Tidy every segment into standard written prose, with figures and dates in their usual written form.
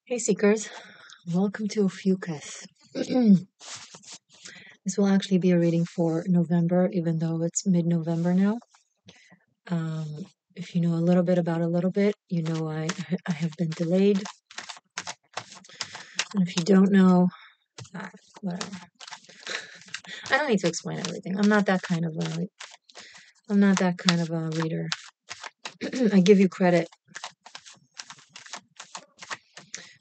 Hey Seekers, welcome to OPHIUCHUS. This will actually be a reading for November, even though it's mid-November now. If you know a little bit about a little bit, you know I have been delayed. And if you don't know, whatever. I don't need to explain everything. I'm not that kind of a reader. I give you credit.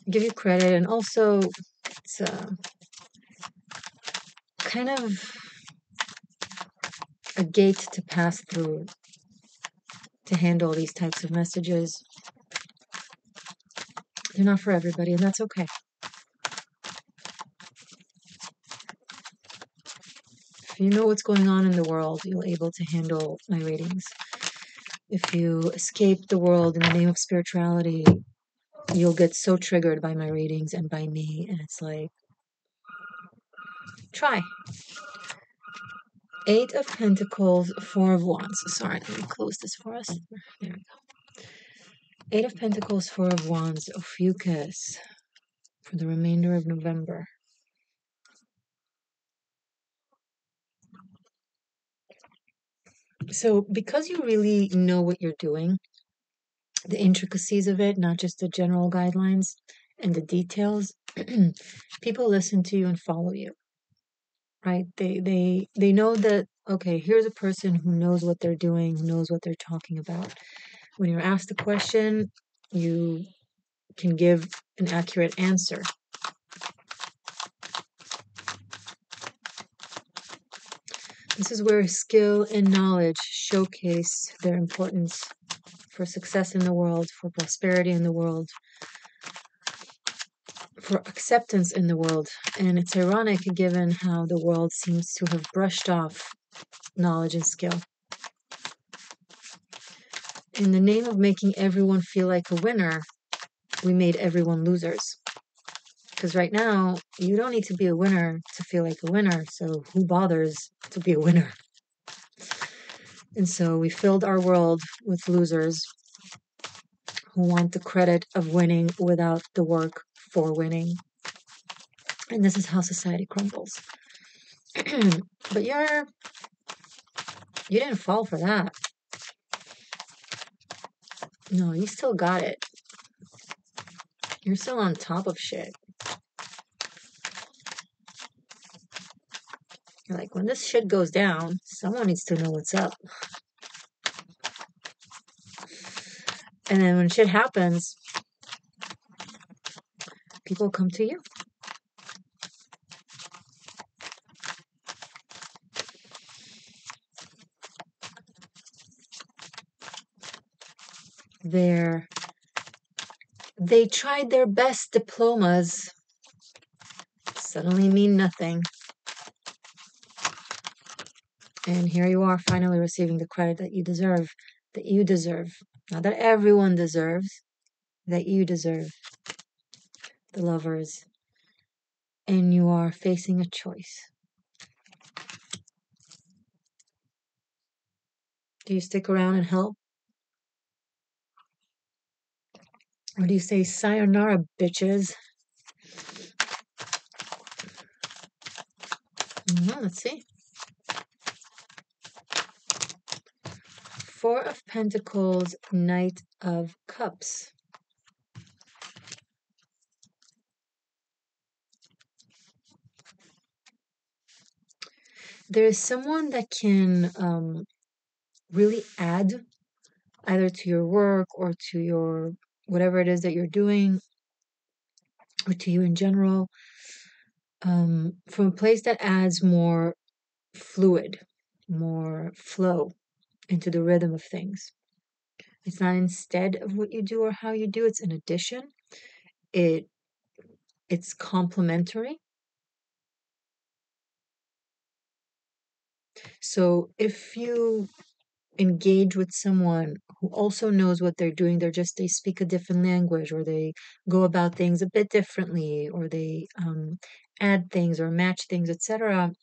And also it's kind of a gate to pass through to handle these types of messages. They're not for everybody, and that's okay. If you know what's going on in the world, you're able to handle my readings. If you escape the world in the name of spirituality, you'll get so triggered by my readings and by me, and it's like, try. 8 of Pentacles, 4 of Wands. Sorry, let me close this for us. There we go. 8 of Pentacles, 4 of Wands, OPHIUCHUS, for the remainder of November. So, because you really know what you're doing, the intricacies of it, not just the general guidelines and the details, people listen to you and follow you, right? They know that, okay, here's a person who knows what they're doing, who knows what they're talking about. When you're asked a question, you can give an accurate answer. This is where skill and knowledge showcase their importance for success in the world, for prosperity in the world, for acceptance in the world. And it's ironic given how the world seems to have brushed off knowledge and skill. In the name of making everyone feel like a winner, we made everyone losers. Because right now, you don't need to be a winner to feel like a winner, so who bothers to be a winner? And so we filled our world with losers who want the credit of winning without the work for winning. And this is how society crumbles. But you didn't fall for that. No, you still got it. You're still on top of shit. You're like, when this shit goes down, someone needs to know what's up. And then when shit happens, people come to you. They tried their best diplomas, suddenly mean nothing. And here you are finally receiving the credit that you deserve. Not that everyone deserves, that you deserve. The lovers. And you are facing a choice. Do you stick around and help? Or do you say, sayonara, bitches? Well, let's see. 4 of Pentacles, Knight of Cups. There's someone that can really add either to your work or to your whatever it is that you're doing, or to you in general, from a place that adds more fluid, more flow into the rhythm of things. It's not instead of what you do or how you do, it's an addition. It's complementary. So if you engage with someone who also knows what they're doing, they speak a different language, or they go about things a bit differently, or they add things or match things, etc.,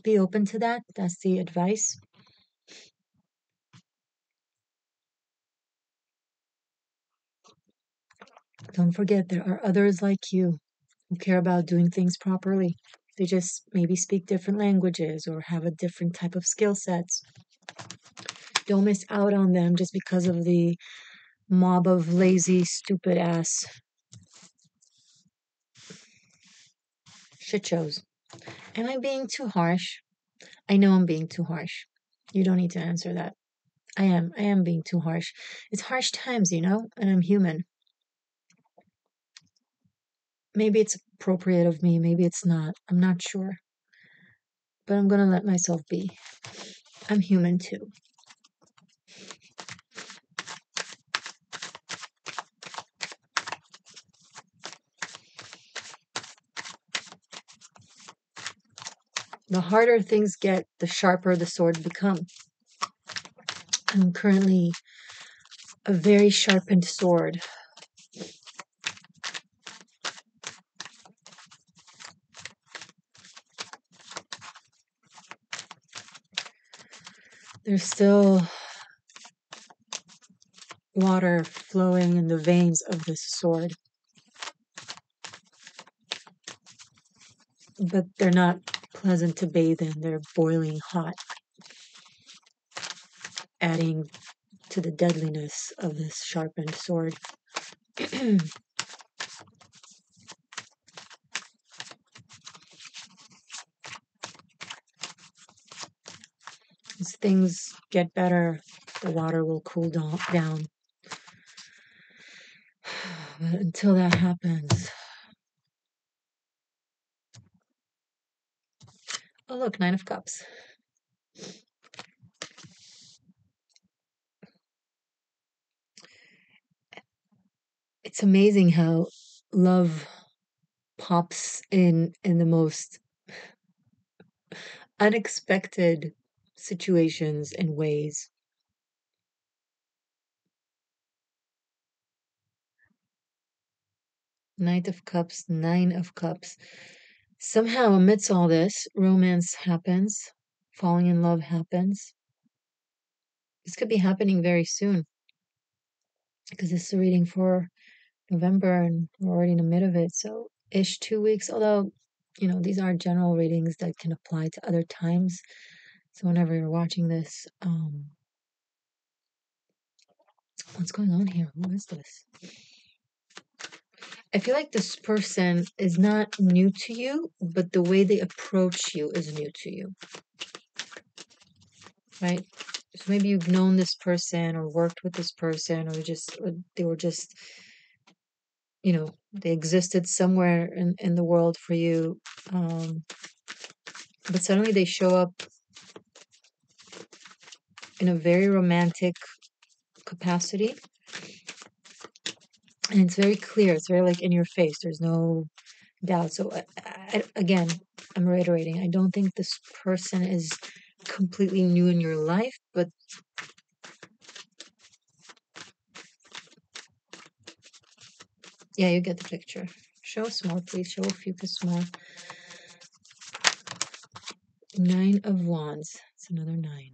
be open to that. That's the advice. Don't forget, there are others like you who care about doing things properly. They just maybe speak different languages or have a different type of skill sets. Don't miss out on them just because of the mob of lazy, stupid ass shit shows. Am I being too harsh? I know I'm being too harsh. You don't need to answer that. I am being too harsh. It's harsh times, you know, and I'm human. Maybe it's appropriate of me, maybe it's not. I'm not sure. But I'm gonna let myself be. I'm human too. The harder things get, the sharper the sword become. I'm currently a very sharpened sword. There's still water flowing in the veins of this sword. But they're not pleasant to bathe in. They're boiling hot, adding to the deadliness of this sharpened sword. As things get better, the water will cool down. But until that happens... Oh, look, 9 of Cups. It's amazing how love pops in the most unexpected situations and ways. Knight of Cups, 9 of Cups. Somehow, amidst all this, romance happens. Falling in love happens. This could be happening very soon. Because this is a reading for November and we're already in the mid of it. So, ish 2 weeks. Although, you know, these are general readings that can apply to other times. So, whenever you're watching this, what's going on here? Who is this? I feel like this person is not new to you, but the way they approach you is new to you. Right? So maybe you've known this person or worked with this person or they were just, you know, they existed somewhere in the world for you. But suddenly they show up in a very romantic capacity. And it's very clear. It's very like in your face. There's no doubt. So again, I'm reiterating, I don't think this person is completely new in your life, but yeah, you get the picture. Show us more, please. Show OPHIUCHUS more. 9 of Wands. It's another 9.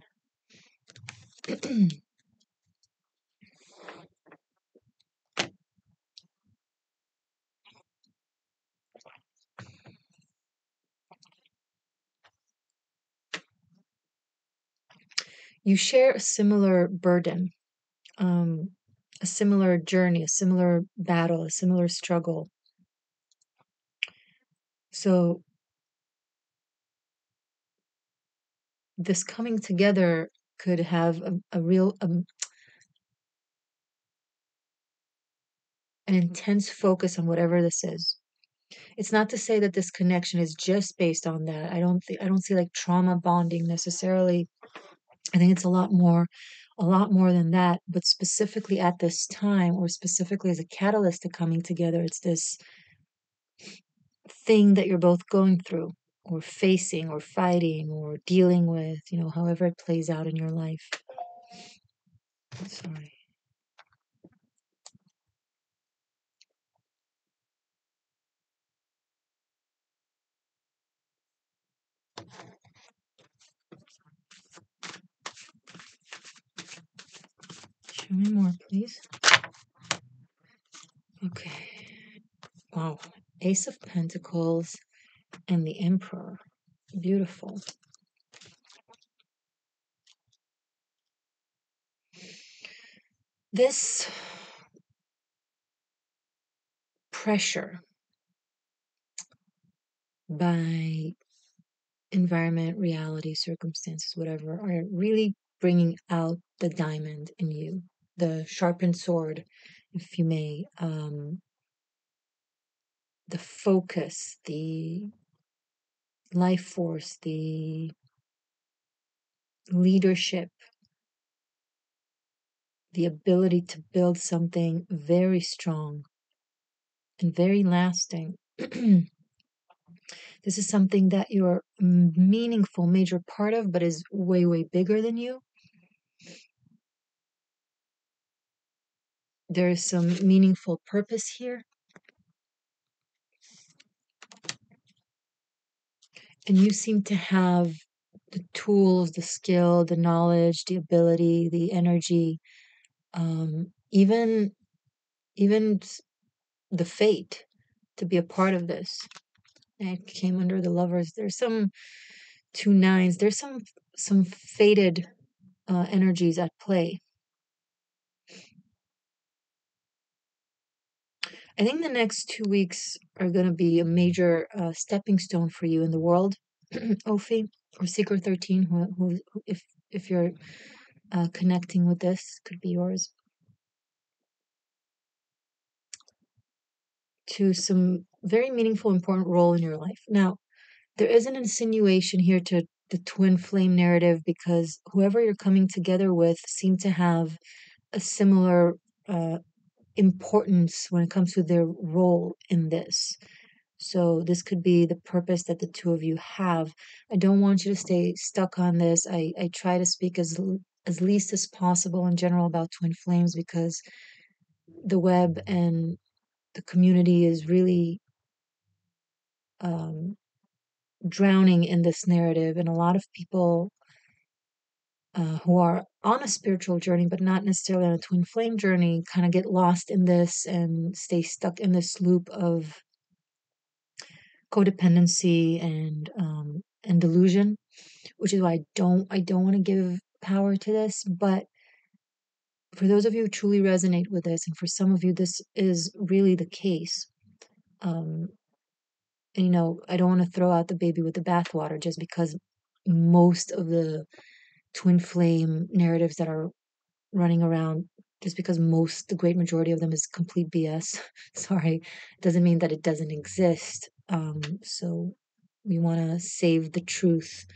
You share a similar burden, a similar journey, a similar battle, a similar struggle. So this coming together could have a real an intense focus on whatever this is. It's not to say that this connection is just based on that. I don't see like trauma bonding necessarily. I think it's a lot more than that. But specifically at this time, or specifically as a catalyst to coming together, it's this thing that you're both going through, or facing, or fighting, or dealing with, you know, however it plays out in your life. Sorry. Show me more, please. Okay. Wow. Ace of Pentacles and the Emperor. Beautiful. This pressure by environment, reality, circumstances, whatever, are really bringing out the diamond in you, the sharpened sword, if you may, the focus, the life force, the leadership, the ability to build something very strong and very lasting. This is something that you're a meaningful, major part of, but is way, way bigger than you. There is some meaningful purpose here. And you seem to have the tools, the skill, the knowledge, the ability, the energy, even the fate to be a part of this. It came under the Lovers. There's some 2 9s. There's some fated energies at play. I think the next 2 weeks are going to be a major stepping stone for you in the world, Ophi, or Secret 13. Who if you're connecting with this, could be yours. To some very meaningful, important role in your life. Now, there is an insinuation here to the twin flame narrative because whoever you're coming together with seem to have a similar importance when it comes to their role in this. So this could be the purpose that the two of you have. I don't want you to stay stuck on this. I try to speak as least as possible in general about twin flames because the web and the community is really drowning in this narrative, and a lot of people who are on a spiritual journey but not necessarily on a twin flame journey kind of get lost in this and stay stuck in this loop of codependency and delusion, which is why I don't want to give power to this. But for those of you who truly resonate with this, and for some of you this is really the case, and I don't want to throw out the baby with the bathwater just because most of the twin flame narratives that are running around, just because the great majority of them is complete BS. Sorry, doesn't mean that it doesn't exist. So we want to save the truth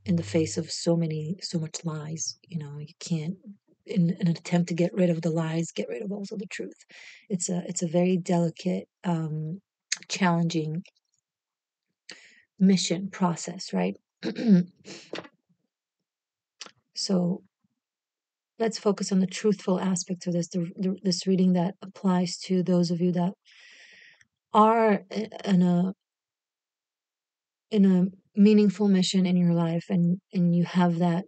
in the face of so much lies. You can't, in an attempt to get rid of the lies, get rid of also the truth. It's a very delicate, challenging mission process, right? So let's focus on the truthful aspect of this reading that applies to those of you that are in a meaningful mission in your life, and you have that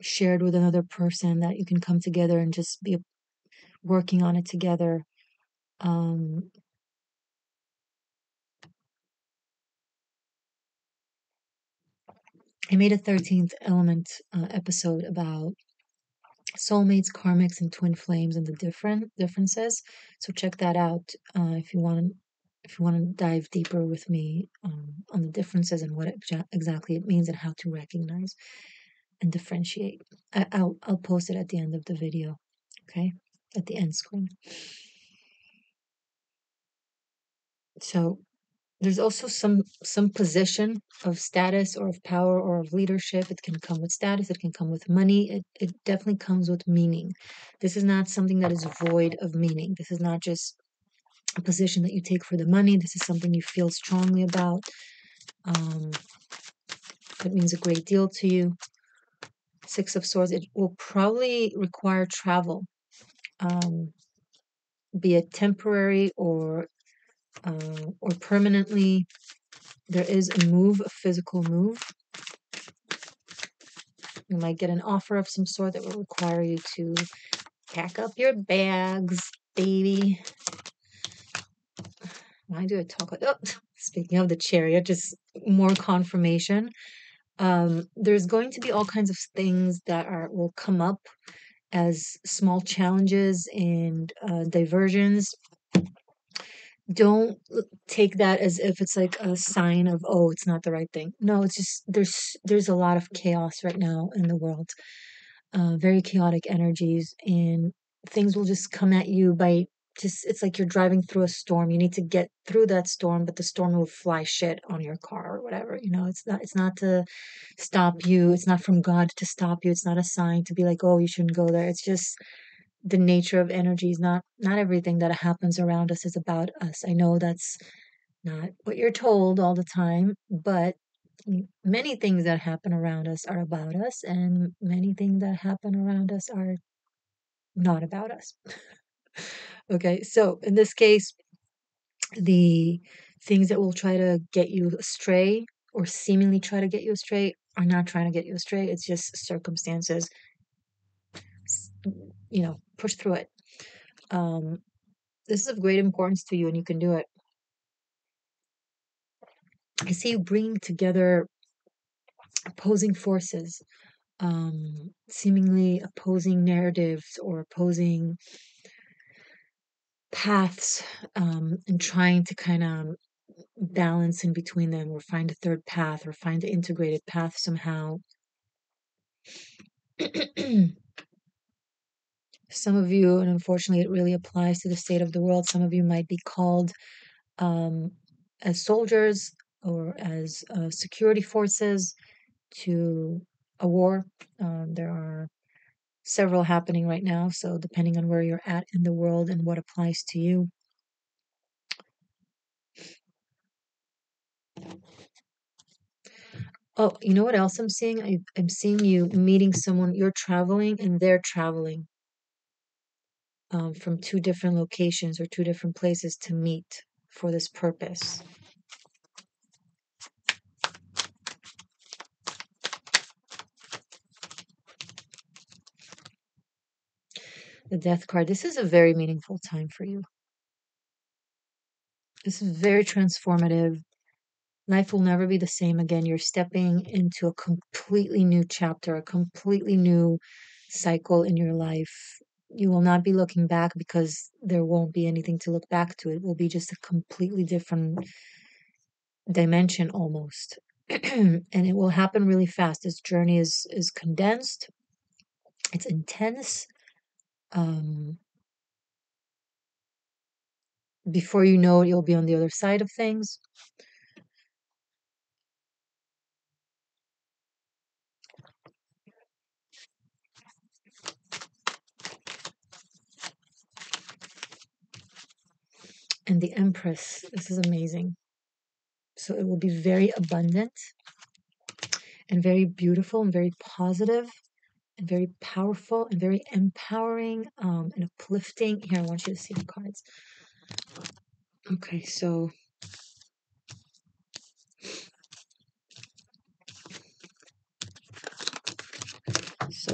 shared with another person, that you can come together and just be working on it together. I made a 13th element episode about soulmates, karmics, and twin flames and the differences. So check that out if you want to dive deeper with me on the differences and what exactly it means and how to recognize and differentiate. I'll post it at the end of the video, okay, at the end screen. So there's also some position of status or of power or of leadership. It can come with status, it can come with money, it definitely comes with meaning. This is not something that is void of meaning. This is not just a position that you take for the money. This is something you feel strongly about. It means a great deal to you. Six of Swords, it will probably require travel, be it temporary or permanently. There is a move, a physical move. You might get an offer of some sort that will require you to pack up your bags, baby. Why do I talk like, oh, speaking of the chariot, just more confirmation. There's going to be all kinds of things that will come up as small challenges and diversions. Don't take that as if it's like a sign of, oh, it's not the right thing. No, it's just there's a lot of chaos right now in the world, very chaotic energies, and things will just come at you by just, it's like you're driving through a storm. You need to get through that storm, but the storm will fly shit on your car or whatever. It's not to stop you. It's not from God to stop you. It's not a sign to be like, oh, you shouldn't go there. It's just the nature of energies. Not everything that happens around us is about us. I know that's not what you're told all the time, but many things that happen around us are about us, and many things that happen around us are not about us. Okay, so in this case, the things that will try to get you astray or seemingly try to get you astray are not trying to get you astray. It's just circumstances. Push through it. This is of great importance to you, and you can do it. I see you bringing together opposing forces, seemingly opposing narratives or opposing paths, and trying to kind of balance in between them or find a third path or find the integrated path somehow. Some of you, and unfortunately it really applies to the state of the world, some of you might be called as soldiers or as security forces to a war. There are several happening right now, so depending on where you're at in the world and what applies to you. Oh, you know what else I'm seeing? I'm seeing you meeting someone. You're traveling and they're traveling from two different locations or two different places to meet for this purpose. The Death card. This is a very meaningful time for you. This is very transformative. Life will never be the same again. You're stepping into a completely new chapter, a completely new cycle in your life. You will not be looking back because there won't be anything to look back to. It will be just a completely different dimension almost. And it will happen really fast. This journey is condensed. It's intense. Before you know it, you'll be on the other side of things. And the Empress, this is amazing. So it will be very abundant and very beautiful and very positive and very powerful and very empowering and uplifting. Here, I want you to see the cards. Okay, so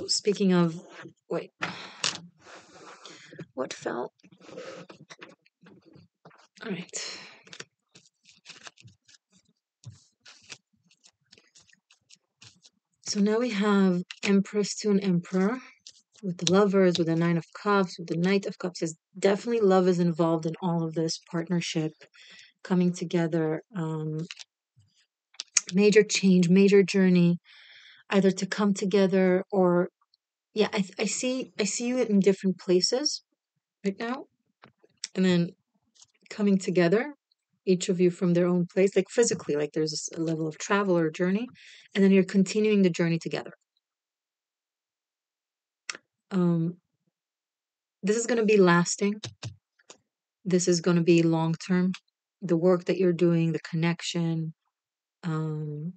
speaking of, wait, what fell? All right. So now we have Empress to an Emperor with the Lovers, with the Nine of Cups, with the Knight of Cups. Yes, definitely love is involved in all of this partnership, coming together, major change, major journey, either to come together or, yeah, I see you in different places right now, and then coming together, each of you from their own place, like physically, like there's a level of travel or journey, and then you're continuing the journey together. This is going to be lasting. This is going to be long term. The work that you're doing, the connection, and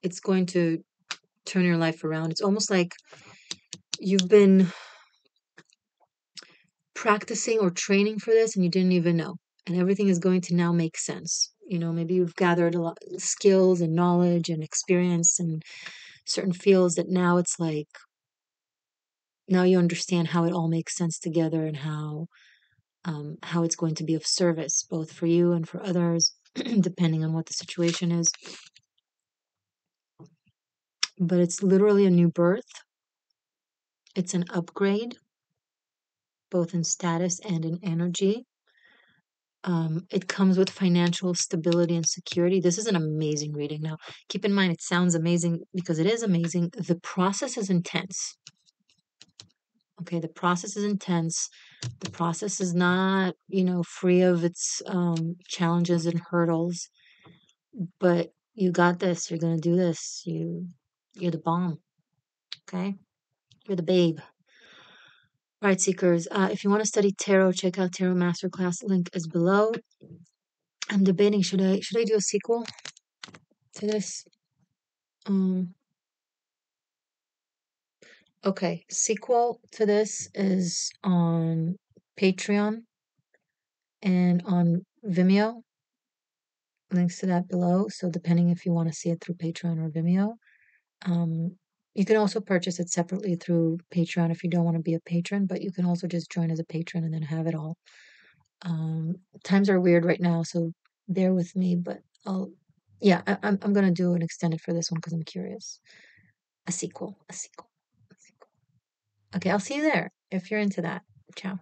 it's going to turn your life around. It's almost like you've been practicing or training for this and you didn't even know. And everything is going to now make sense. Maybe you've gathered a lot of skills and knowledge and experience in certain fields that now it's like now you understand how it all makes sense together and how it's going to be of service both for you and for others, depending on what the situation is. But it's literally a new birth. It's an upgrade, both in status and in energy. It comes with financial stability and security. This is an amazing reading. Now, keep in mind, it sounds amazing because it is amazing. The process is intense. Okay, the process is intense. The process is not, free of its challenges and hurdles. But you got this. You're gonna do this. You're the bomb. Okay, you're the babe. All right, seekers. If you want to study tarot, check out Tarot Masterclass. Link is below. I'm debating should I do a sequel to this? Okay, sequel to this is on Patreon and on Vimeo. Links to that below. So depending if you want to see it through Patreon or Vimeo. You can also purchase it separately through Patreon if you don't want to be a patron, but you can also just join as a patron and then have it all. Times are weird right now, so bear with me, but I'm gonna do an extended for this one because I'm curious. A sequel. Okay, I'll see you there if you're into that. Ciao.